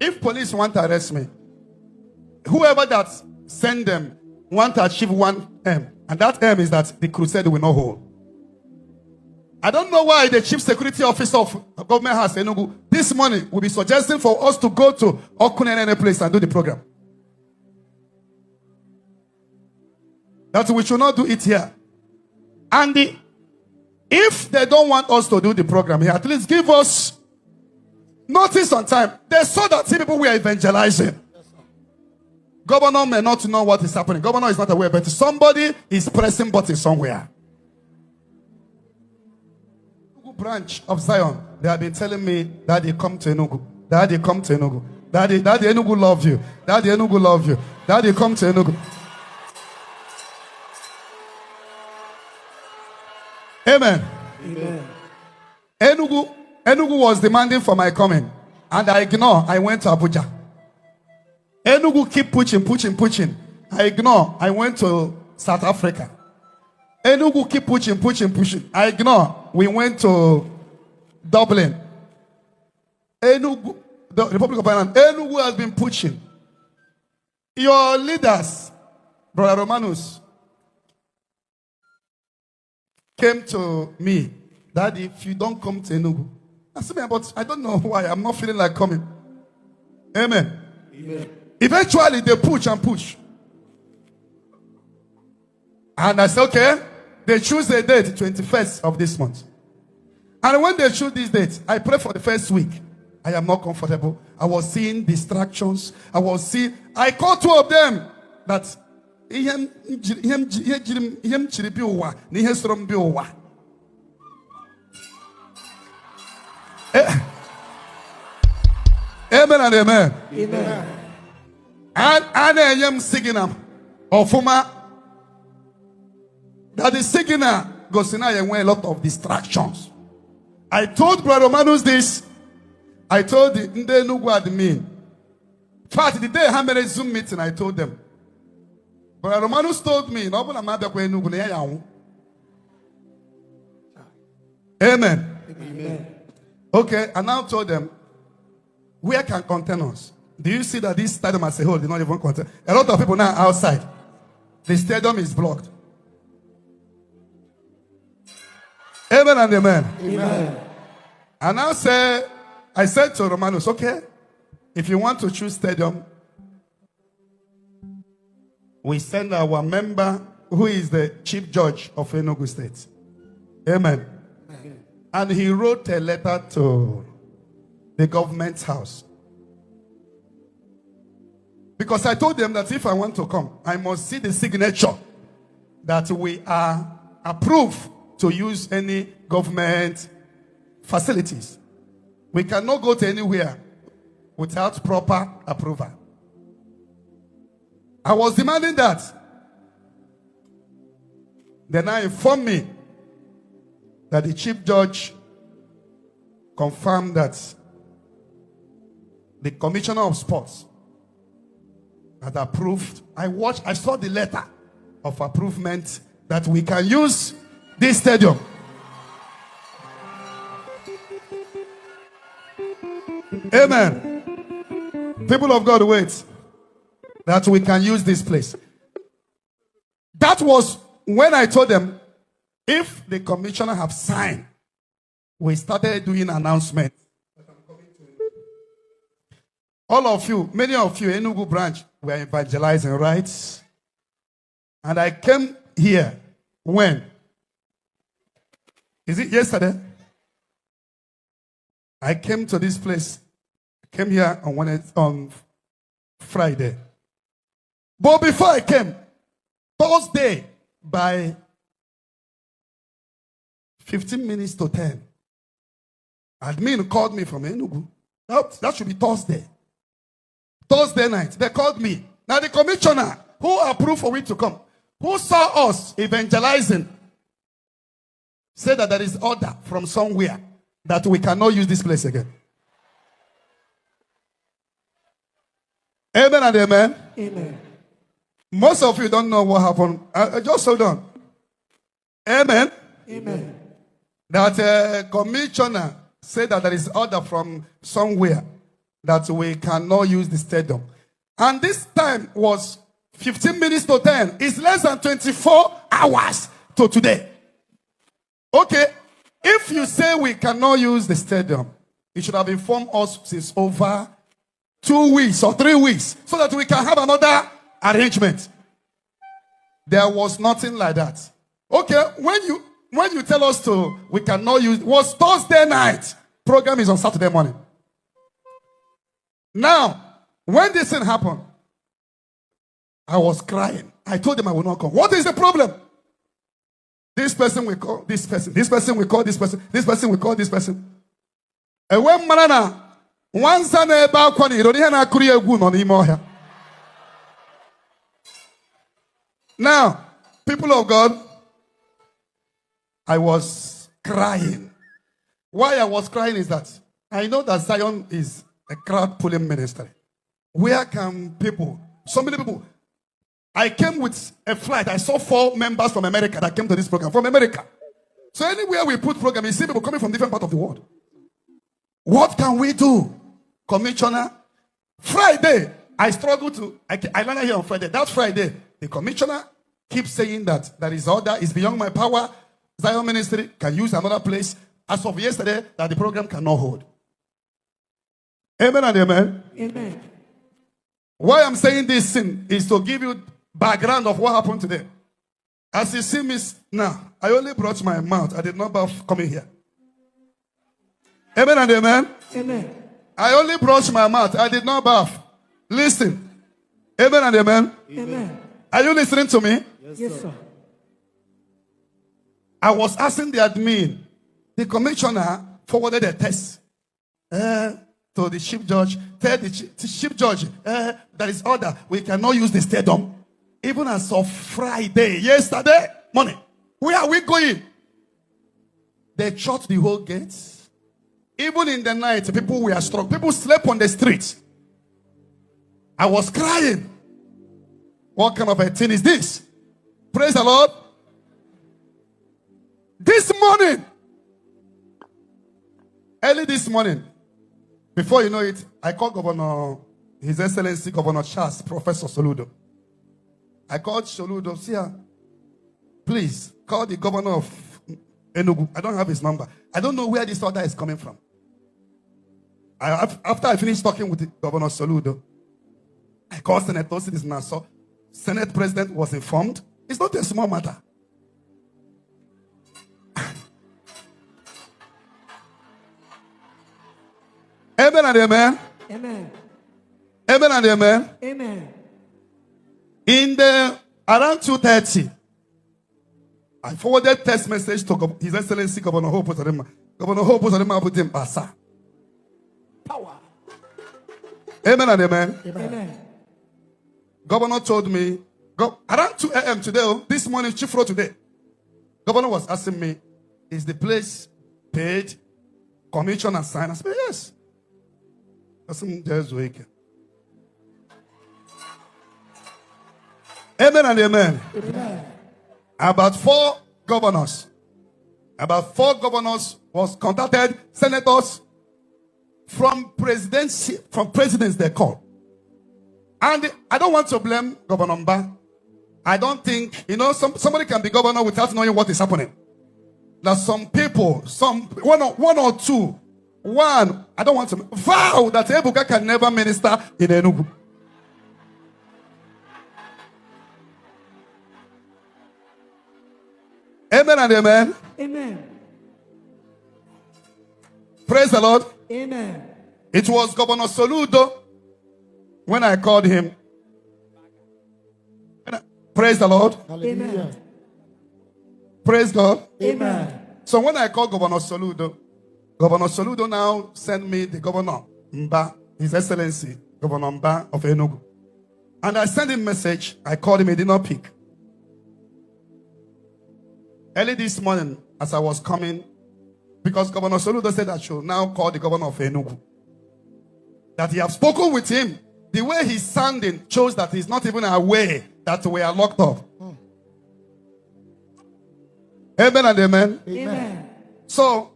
If police want to arrest me, whoever that send them want to achieve one aim, and that aim is that the crusade will not hold. I don't know why the chief security officer of government house Enugu this morning will be suggesting for us to go to Okunene place and do the program. That we should not do it here. And if they don't want us to do the program here, at least give us notice on time. They saw that people were evangelizing. Governor may not know what is happening. Governor is not aware, but somebody is pressing button somewhere. Branch of Zion, they have been telling me that they come to Enugu. Daddy, come to Enugu. Daddy, Enugu love you. Daddy, Enugu love you. Daddy, come to Enugu. Amen. Amen. Enugu was demanding for my coming, and I ignore. I went to Abuja. Enugu keep pushing. I ignore. I went to South Africa. Enugu keep pushing. I ignore. We went to Dublin. Enugu, the Republic of Ireland. Enugu has been pushing. Your leaders, Brother Romanus, came to me, Daddy, if you don't come to Enugu. I said, but I don't know why. I'm not feeling like coming. Amen. Amen. Eventually, they push. And I said, okay. They choose a date, 21st of this month. And when they choose this date, I pray for the first week. I am not comfortable. I was seeing distractions. I called two of them that amen and amen. Amen. And I am singing them. Ofuma. That the signal goes in a lot of distractions. I told Brother Romanus this. I told the Enugu admin. In fact, the day I had a Zoom meeting, I told them. Brother Romanus told me, Amen. Amen. Okay, I now told them, where can contain us? Do you see that this stadium as a whole did not even contain? A lot of people now outside. The stadium is blocked. Amen and amen. Amen. And I said to Romanus, okay, if you want to choose stadium, we send our member who is the chief judge of Enugu State. Amen. Amen. And he wrote a letter to the government's house. Because I told them that if I want to come, I must see the signature that we are approved to use any government facilities. We cannot go to anywhere without proper approval. I was demanding that. Then I informed me that the chief judge confirmed that the commissioner of sports had approved. I saw the letter of approval that we can use this stadium. Amen. People of God, wait. That we can use this place. That was when I told them, if the commissioner have signed, we started doing announcements. All of you, many of you, Enugu branch, were evangelizing, right? And I came here when? Is it yesterday? I came to this place. I came here on Friday. But before I came, Thursday, by 15 minutes to 10, admin called me from Enugu. That should be Thursday. Thursday night, they called me. Now the commissioner who approved for me to come, who saw us evangelizing, said that there is order from somewhere that we cannot use this place again. Amen and amen. Amen. Most of you don't know what happened. Just hold on. Amen. Amen. That commissioner said that there is order from somewhere that we cannot use the stadium. And this time was 15 minutes to 10. It's less than 24 hours to today. Okay, if you say we cannot use the stadium, you should have informed us since over 2 weeks or 3 weeks so that we can have another arrangement. There was nothing like that. Okay, when you tell us we cannot use, it was Thursday night. Program is on Saturday morning. Now, when this thing happened, I was crying. I told them I would not come. What is the problem? This person will call this person. This person will call this person. This person will call this person. And when Marana, one son about now, people of God, I was crying. Why I was crying is that I know that Zion is a crowd pulling ministry. Where can people, so many people, I came with a flight. I saw 4 members from America that came to this program, from America. So anywhere we put program, you see people coming from different parts of the world. What can we do? Commissioner, Friday, I struggled to, I landed here on Friday. That Friday, the commissioner keeps saying that there is order, is beyond my power. Zion Ministry can use another place. As of yesterday, that the program cannot hold. Amen and amen. Amen. Why I'm saying this thing is to give you background of what happened today. As you see me now, I only brought my mouth. I did not bath coming here. Amen and amen. Amen. I only brushed my mouth. I did not bath. Listen. Amen and amen. Amen. Are you listening to me? Yes, sir. I was asking the admin. The commissioner forwarded a test to the chief judge. Tell the chief judge, there is order. We cannot use the stadium. Even as of Friday, yesterday morning. Where are we going? They shut the whole gates. Even in the night, people were struck. People slept on the streets. I was crying. What kind of a thing is this? Praise the Lord. This morning, early this morning, before you know it, I called Governor, His Excellency Governor Charles, Professor Soludo. I called Soludo, see her, please call the governor of Eungu. I don't have his number. I don't know where this order is coming from. After I finished talking with the Governor Soludo, I called Senator Sidis Nassau. Senate President was informed. It's not a small matter. Amen and amen. Amen. Amen and amen. Amen. In the around 2:30, I forwarded text message to His Excellency Governor Hope Osadema. Governor Hope Osadema put him Basa. Power. Amen and amen. Amen. Governor told me, around 2 a.m. today, this morning, Chief Road today, Governor was asking me, is the place paid, commission and sign? I said, yes. Amen and amen. Amen. About 4 governors was contacted, senators from presidents they call. And I don't want to blame Governor Mba. I don't think, somebody can be governor without knowing what is happening. That some people, one or two, I don't want to vow that Ebuka can never minister in Eungu. Amen and amen. Amen. Praise the Lord. Amen. It was Governor Soludo when I called him. Praise the Lord. Amen. Praise God. Amen. So when I called Governor Soludo now sent me the Governor Mba, His Excellency Governor Mba of Eungu. And I sent him a message. I called him, he did not pick. Early this morning, as I was coming, because Governor Soludo said I should now call the Governor of Eungu. That he have spoken with him. The way he's sounding shows that he's not even aware that we are locked up. Amen and amen. Amen. So,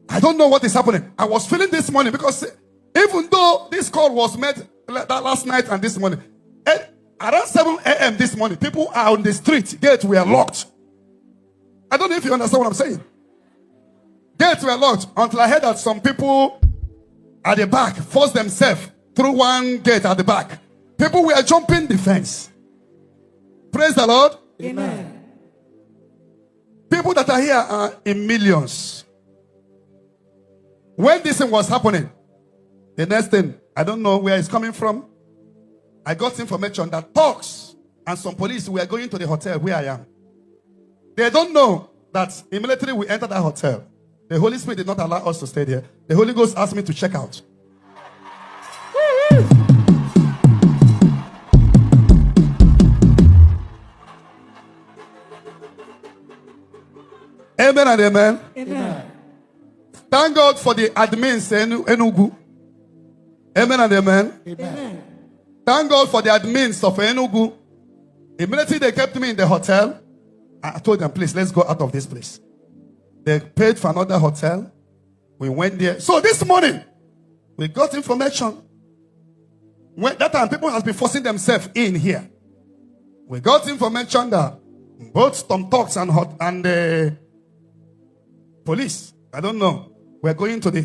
I don't know what is happening. I was feeling this morning because Even though this call was made last night and this morning, around 7 a.m. this morning, people are on the street. Gates were locked. I don't know if you understand what I'm saying. Gates were locked until I heard that some people at the back forced themselves through one gate at the back. People were jumping the fence. Praise the Lord. Amen. People that are here are in millions. When this thing was happening, the next thing, I don't know where it's coming from. I got information that talks and some police were going to the hotel where I am. They don't know that immediately we entered that hotel, the Holy Spirit did not allow us to stay there. The Holy Ghost asked me to check out. Amen and amen. Amen. Thank God for the admins in Eungu. Amen and amen. Amen. Thank God for the admins of Eungu. Immediately they kept me in the hotel. I told them, please, let's go out of this place. They paid for another hotel. We went there. So this morning, we got information. When that time, people has been forcing themselves in here. We got information that both Tom Talks and the police, I don't know, we're going to the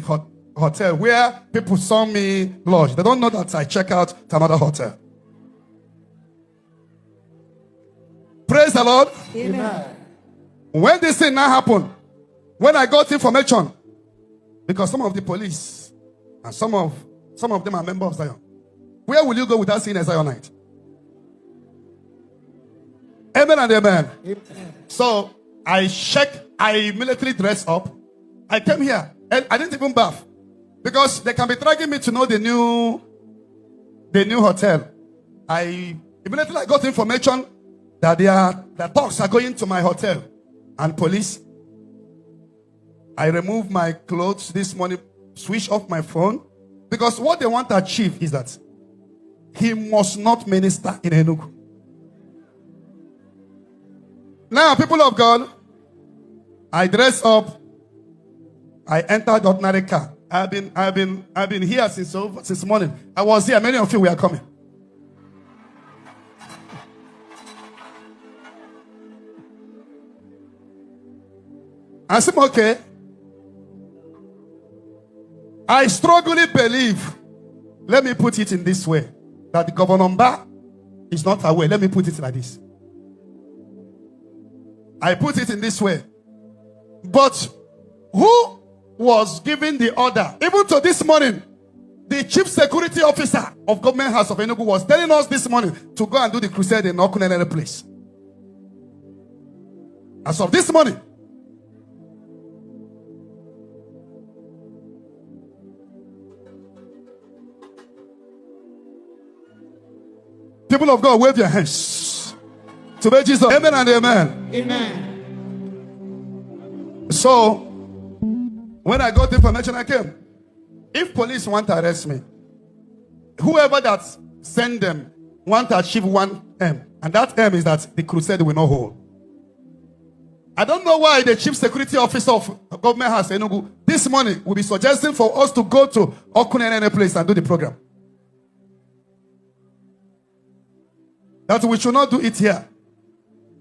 hotel where people saw me lodge. They don't know that I check out to another hotel. Praise the Lord. Amen. When this thing now happened, when I got information, because some of the police and some of them are members of Zion. Where will you go without seeing a Zionite? Amen and amen. Amen. So I military dressed up. I came here and I didn't even bath because they can be dragging me to know the new hotel. I immediately got information that the talks are going to my hotel and police. I removed my clothes this morning, switched off my phone, because what they want to achieve is that he must not minister in Eungu. Now, people of God, I dress up. I entered the ordinary car. I've been here since morning. I was here. Many of you were coming. I said, okay. I strongly believe, let me put it in this way, that the Governor Mba is not aware. Let me put it like this. I put it in this way. But who was giving the order? Even to this morning, the chief security officer of Government House of Enugu was telling us this morning to go and do the crusade in Okunene place. As of this morning. People of God, wave your hands to obey Jesus. Amen and amen. Amen. So, when I got the information, I came. If police want to arrest me, whoever that send them want to achieve one aim, and that aim is that the crusade will not hold. I don't know why the chief security officer of Government House Enugu this morning will be suggesting for us to go to Okunene place and do the program. That we should not do it here.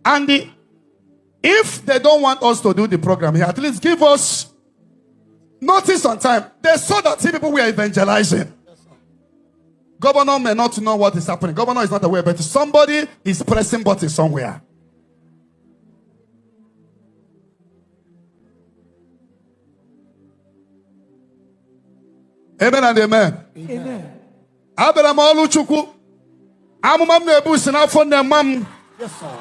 And if they don't want us to do the program here, at least give us notice on time. They saw that people were evangelizing. Governor may not know what is happening. Governor is not aware, but somebody is pressing button somewhere. Amen and amen. Amen. Abraham Oluchukwu. Amumam nebu sinafo ne mam. Yes, sir.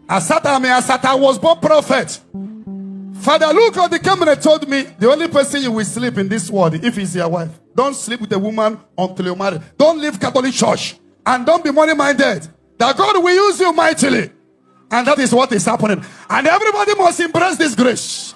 Asata was born prophet. Father Luke of the camera told me the only person you will sleep in this world if he's your wife. Don't sleep with a woman until you're married. Don't leave Catholic Church. And don't be money-minded. That God will use you mightily. And that is what is happening. And everybody must embrace this grace.